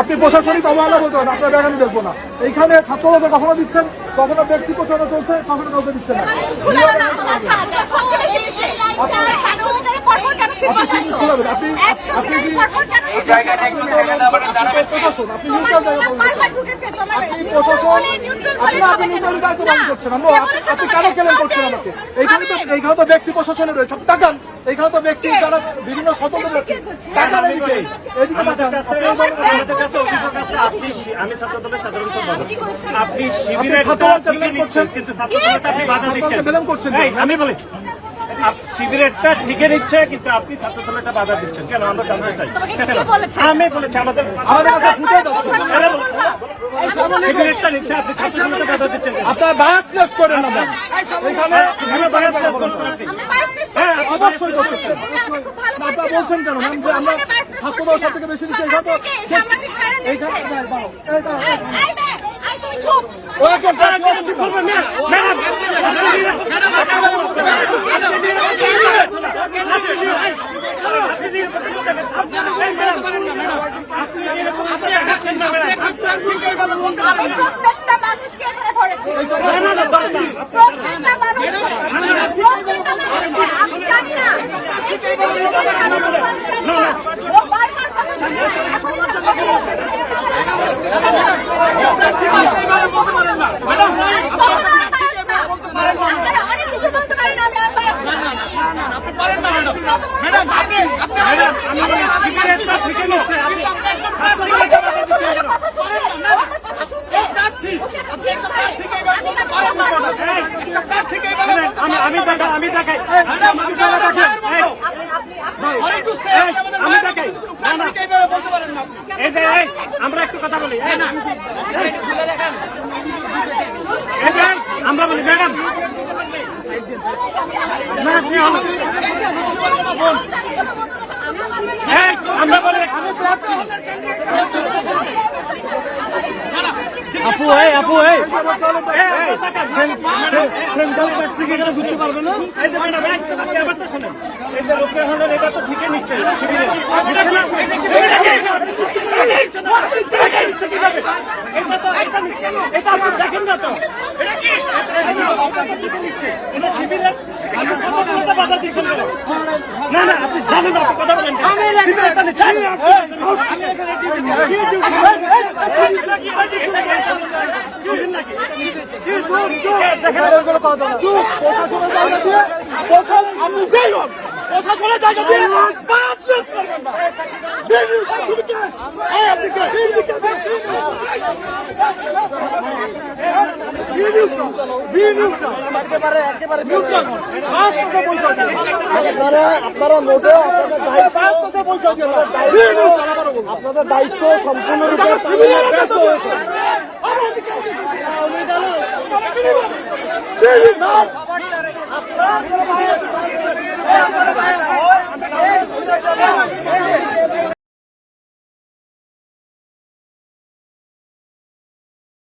আপনি প্রশাসনিক অবহেলা বলতে পারেন, আপনার ব্যাগ আমি দেখবো না। এইখানে ছাত্ররা কখনো দিচ্ছেন, কখনো ব্যক্তি প্রচারণা চলছে, কখনো কাউকে দিচ্ছেন না। এইখানে তো ব্যক্তি প্রশাসনের রয়েছে, টাকান এইখানে তো ব্যক্তি যারা বিভিন্ন স্বতন্ত্র ব্যক্তি টাকান আমি ছাত্র দলের সাধারণ সম্পাদক। আপনি শিবিরের করছেন কিন্তু ছাত্র দলটা আপনি বাধা দিচ্ছেন। আমি বলি শিবিরেরটা ঠিকই নিচ্ছে কিন্তু আপনি ছাত্র দলটা বাধা দিচ্ছেন কেন? আমরা জানতে চাই। আমি বলেছি আমাদের কাছে শিবিরেরটা নিচ্ছে, আপনি ছাত্র দলটা বাধা দিচ্ছেন। আপনার বায়াসনেস করেন না এখানে, হ্যাঁ অবশ্যই করতেছেন। আপনারা বলছেন কেন ম্যাম যে আমরা ছাত্র দল সব থেকে বেশি দিচ্ছি? আমরা একটু কথা বলি, আমরা বলি ম্যাডাম আমরা বলি আপু আপু সেন্ট্রাল প্রার্থীকে এখানে যুক্ত পারবে না। এই যে ম্যাডাম আবার তো শোনেন, এই যে রূপে হলের এটা তো ঠিকই নিচ্ছে এটা আপনি দেখেন না তো এটা শিবিরের বাধা দিচ্ছেন না। না আপনি জানেন না, কথা বলেন প্রশাসনের জায়গা দিয়ে আপনাদের দায়িত্ব সম্পূর্ণরূপে